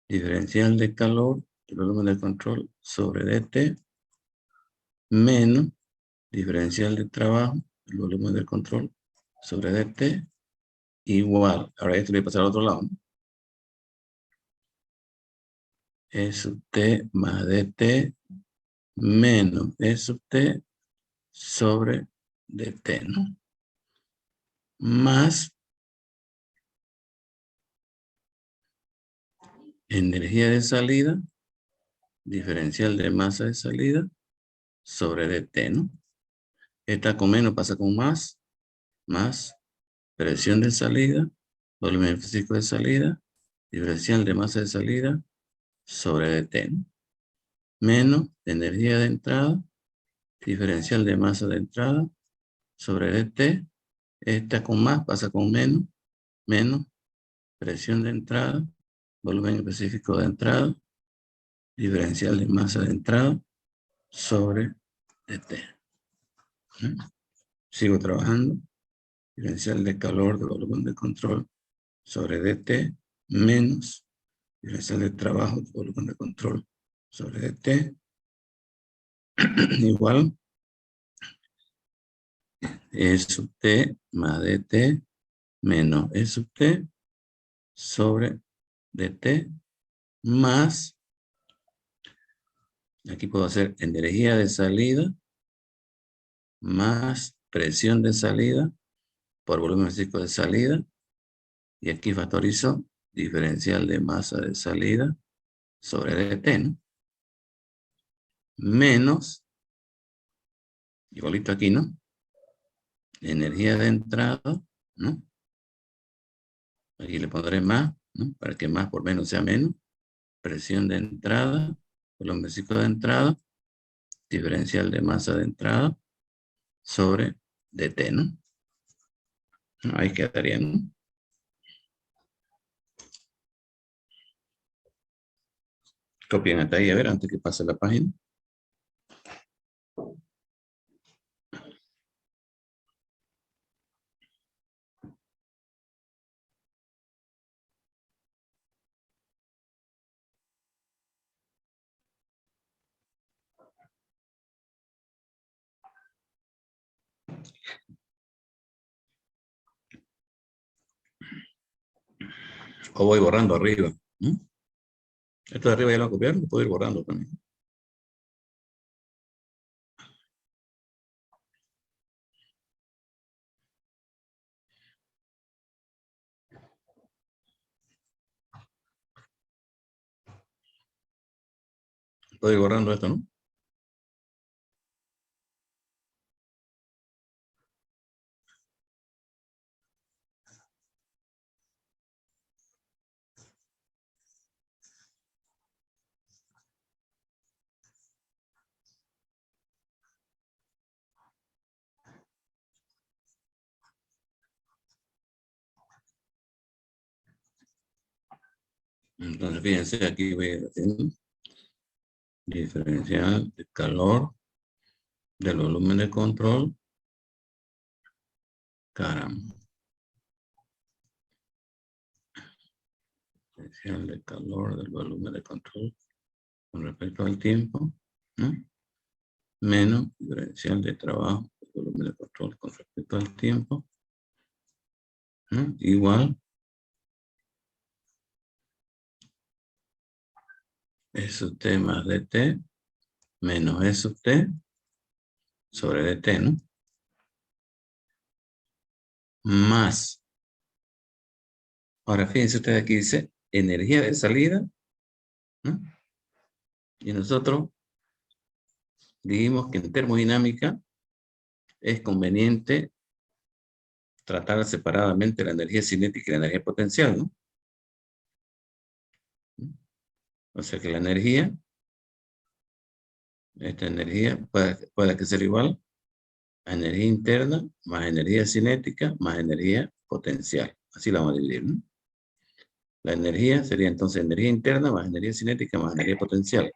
diferencial de calor, el volumen de control sobre dt menos diferencial de trabajo, el volumen de control sobre dt igual. Ahora esto voy a pasar al otro lado, ¿no? E sub t más dt menos E sub t sobre dt, ¿no? Más energía de salida, diferencial de masa de salida sobre dt, ¿no? Esta con menos pasa con más, más presión de salida, volumen físico de salida, diferencial de masa de salida sobre dt, ¿no? Menos energía de entrada, diferencial de masa de entrada sobre dt. Esta con más pasa con menos, menos presión de entrada, volumen específico de entrada, diferencial de masa de entrada sobre dt. Sigo trabajando. Diferencial de calor de volumen de control sobre dt menos diferencial de trabajo de volumen de control sobre dt igual E sub t más dt menos E sub t sobre dt más, aquí puedo hacer energía de salida más presión de salida por volumen físico de salida, y aquí factorizo diferencial de masa de salida sobre dt, ¿no? Menos, igualito aquí, ¿no? Energía de entrada, ¿no? Aquí le pondré más, ¿no? Para que más por menos sea menos. Presión de entrada, volumen físico de entrada, diferencial de masa de entrada sobre dt, ¿no? Ahí quedaría, ¿no? Copien hasta ahí, a ver, antes que pase la página. O voy borrando arriba. Esto de arriba ya lo copiaron, lo puedo ir borrando también. Puedo ir borrando esto, ¿no? Entonces, fíjense, aquí voy a ir haciendo diferencial de calor del volumen de control. Caramba. Diferencial de calor del volumen de control con respecto al tiempo, ¿no? Menos diferencial de trabajo del volumen de control con respecto al tiempo, ¿no? Igual S sub t más dt menos S sub t sobre dt, ¿no? Más. Ahora fíjense ustedes aquí dice energía de salida, ¿no? Y nosotros dijimos que en termodinámica es conveniente tratar separadamente la energía cinética y la energía potencial, ¿no? O sea que la energía, esta energía puede que ser igual a energía interna más energía cinética más energía potencial. Así la vamos a dividir, ¿no? La energía sería entonces energía interna más energía cinética más energía potencial,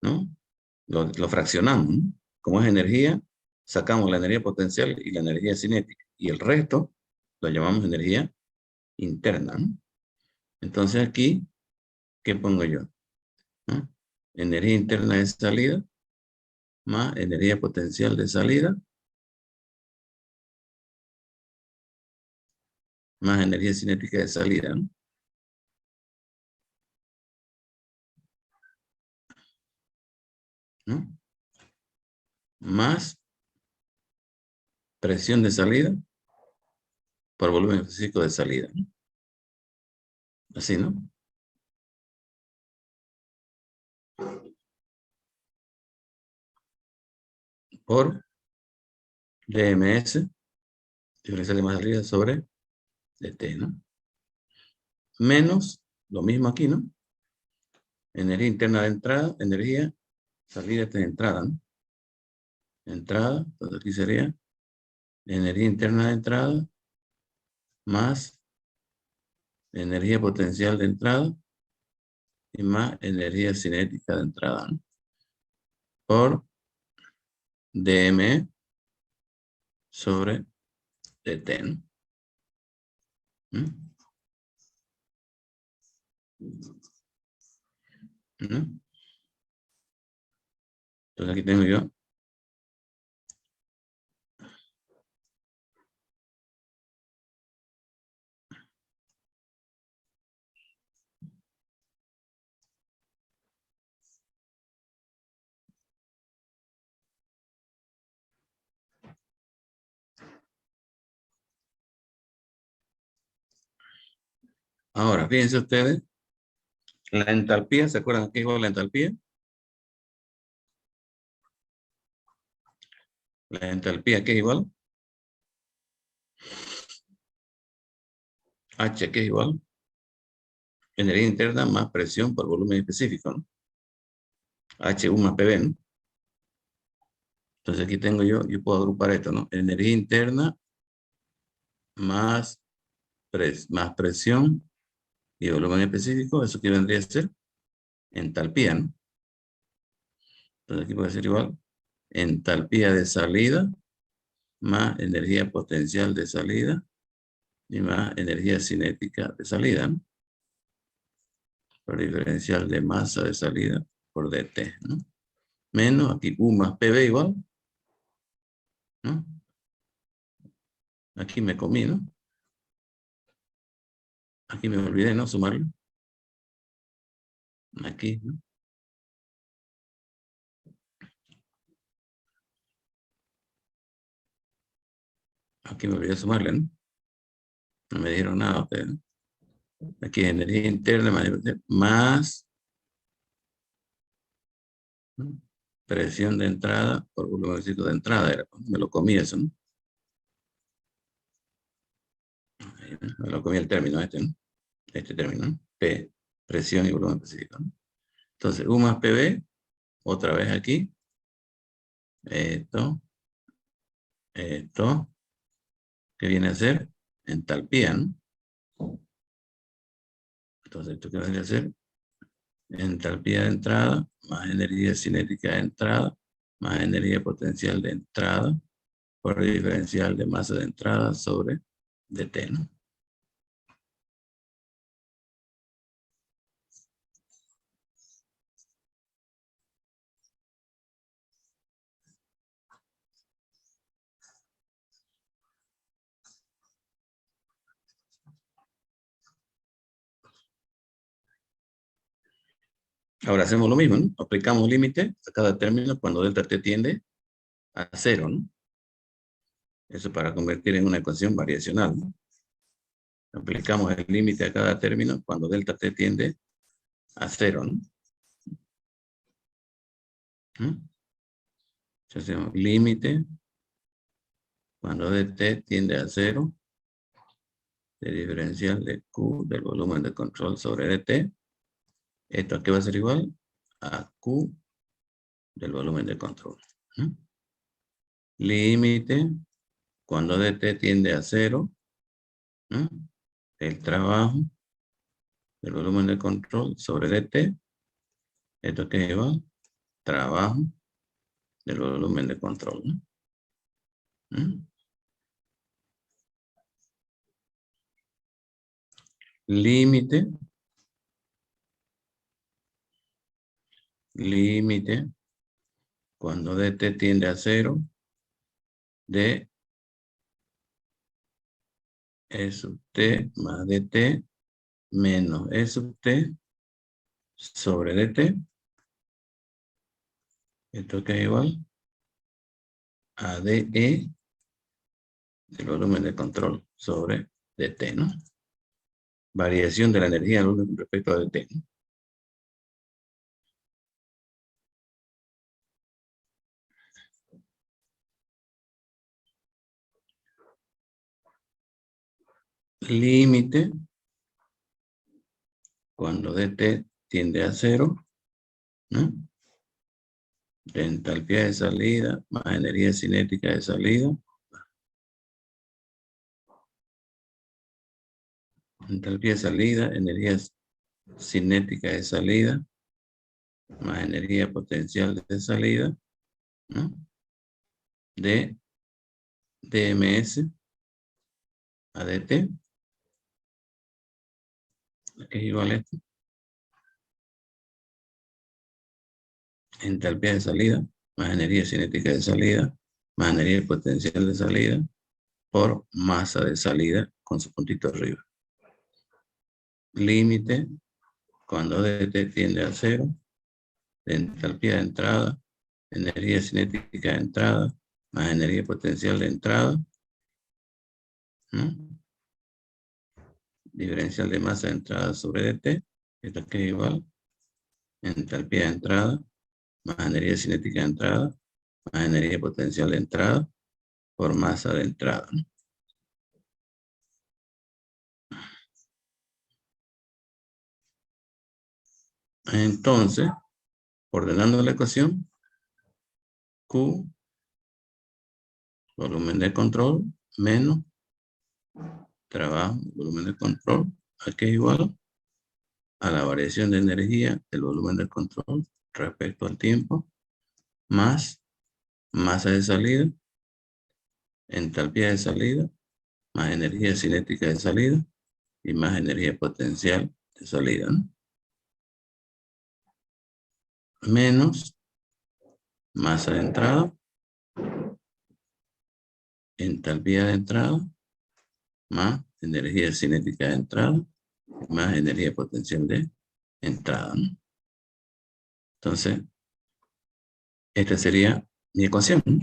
¿no? Lo fraccionamos, ¿no? Como es energía, sacamos la energía potencial y la energía cinética. Y el resto lo llamamos energía interna, ¿no? Entonces aquí, ¿qué pongo yo? ¿No? Energía interna de salida más energía potencial de salida más energía cinética de salida, ¿no? ¿No? Más presión de salida por volumen físico de salida, ¿no? Así, ¿no? Por DMS, diferencial de masa salida sobre dt, ¿no? Menos, lo mismo aquí, ¿no? Energía interna de entrada, energía salida de entrada, ¿no? Entrada, entonces aquí sería energía interna de entrada más energía potencial de entrada y más energía cinética de entrada, ¿no? Por dm sobre dt, ¿no? ¿No? Entonces aquí tengo yo ahora, fíjense ustedes, la entalpía, ¿se acuerdan qué es igual la entalpía? La entalpía, ¿qué es igual? H, ¿qué es igual? Energía interna más presión por volumen específico, ¿no? HU más PV, ¿no? Entonces aquí tengo yo puedo agrupar esto, ¿no? Energía interna más, más presión y volumen específico, eso que vendría a ser entalpía, ¿no? Entonces aquí puede ser igual entalpía de salida más energía potencial de salida y más energía cinética de salida, ¿no? Por diferencial de masa de salida por dt, ¿no? Menos aquí U más PV igual, ¿no? Aquí me comí, ¿no? Aquí me olvidé, ¿no? Sumarlo. Aquí, ¿no? Aquí me olvidé sumarle, ¿no? No me dieron nada ustedes, ¿no? Aquí energía interna más, ¿no? Presión de entrada por volumen de entrada. Me lo comí eso, ¿no? Ahí, ¿no? Me lo comí el término este, ¿no? Este término, ¿no? P, presión y volumen específico, ¿no? Entonces, U más PV, otra vez aquí. Esto, que viene a ser entalpía, ¿no? Entonces, ¿esto qué vendría a ser? Entalpía de entrada, más energía cinética de entrada, más energía potencial de entrada, por el diferencial de masa de entrada sobre dt, ¿no? Ahora hacemos lo mismo, ¿no? Aplicamos límite a cada término cuando delta t tiende a 0, ¿no? Eso para convertir en una ecuación variacional, ¿no? Aplicamos el límite a cada término cuando delta t tiende a 0, ¿no? Entonces hacemos límite cuando dt tiende a 0 de diferencial de Q del volumen de control sobre dt. ¿Esto a qué va a ser igual? A Q del volumen de control. Límite cuando dt tiende a 0, el trabajo del volumen de control sobre dt. ¿Esto qué es igual? Trabajo del volumen de control, ¿no? Límite cuando dt tiende a 0 de E sub t más dt menos E sub t sobre dt. Esto que es igual a dE del volumen de control sobre dt, ¿no? Variación de la energía con respecto a dt, ¿no? Límite cuando dt tiende a 0, ¿no? De entalpía de salida más energía cinética de salida. Entalpía de salida, energía cinética de salida, más energía potencial de salida, ¿no? De dms a dt, que es igual a esto. Entalpía de salida, más energía cinética de salida, más energía potencial de salida, por masa de salida con su puntito arriba. Límite, cuando dt tiende a 0, de entalpía de entrada, energía cinética de entrada, más energía potencial de entrada, ¿no? Diferencial de masa de entrada sobre dt, esto que es igual, entalpía de entrada, más energía cinética de entrada, más energía potencial de entrada, por masa de entrada, ¿no? Entonces, ordenando la ecuación, Q, volumen de control, menos trabajo, volumen de control, aquí es igual a la variación de energía del volumen de control respecto al tiempo, más masa de salida, entalpía de salida, más energía cinética de salida y más energía potencial de salida, ¿no? Menos masa de entrada, entalpía de entrada, más energía cinética de entrada, más energía potencial de entrada, ¿no? Entonces, esta sería mi ecuación, ¿no?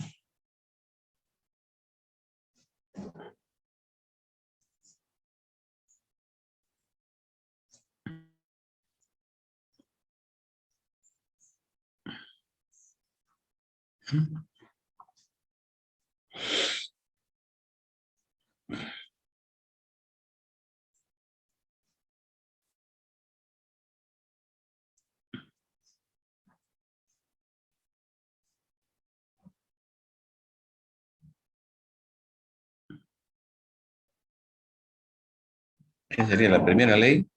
Esa sería la primera ley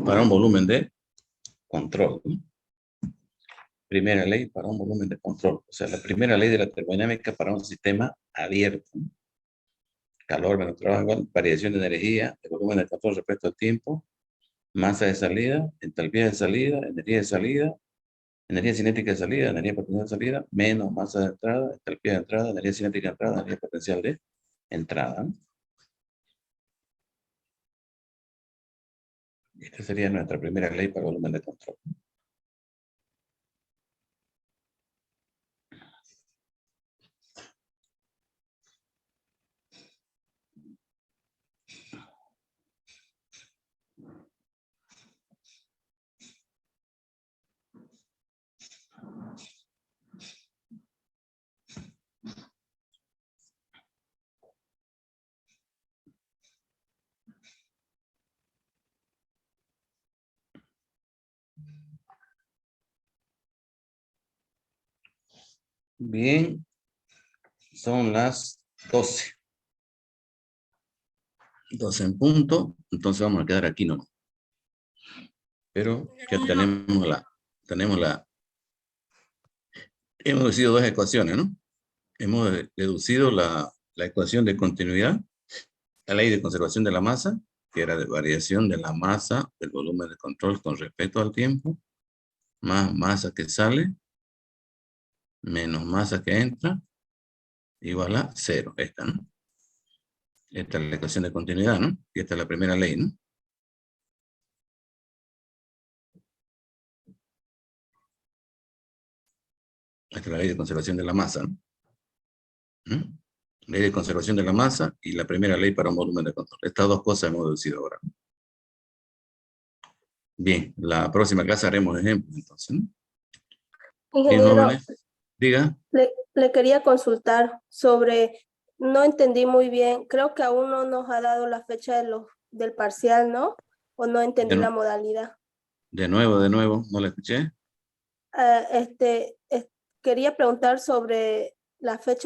para un volumen de control, ¿no? Primera ley para un volumen de control. O sea, la primera ley de la termodinámica para un sistema abierto, ¿no? Calor menos trabajo igual, variación de energía, el volumen de control respecto al tiempo, masa de salida, entalpía de salida, energía cinética de salida, energía potencial de salida, menos masa de entrada, entalpía de entrada, energía cinética de entrada, energía potencial de entrada, ¿no? Esta sería nuestra primera ley para volumen de control. Bien, son las 12. 12 en punto, entonces vamos a quedar aquí nomás. Pero ya hemos deducido dos ecuaciones, ¿no? Hemos deducido la ecuación de continuidad, la ley de conservación de la masa, que era de variación de la masa del volumen de control con respecto al tiempo, más masa que sale, menos masa que entra, igual a 0. Esta, ¿no? Esta es la ecuación de continuidad, ¿no? Y esta es la primera ley, ¿no? Esta es la ley de conservación de la masa, ¿no? ¿Mm? Ley de conservación de la masa y la primera ley para un volumen de control. Estas dos cosas hemos deducido ahora. Bien, la próxima clase haremos ejemplos, entonces, ¿no? Bien, Ingeniero, jóvenes, diga. le quería consultar sobre, no entendí muy bien, creo que aún no nos ha dado la fecha del parcial, ¿no? O no entendí la modalidad. De nuevo, no la escuché. Quería preguntar sobre la fecha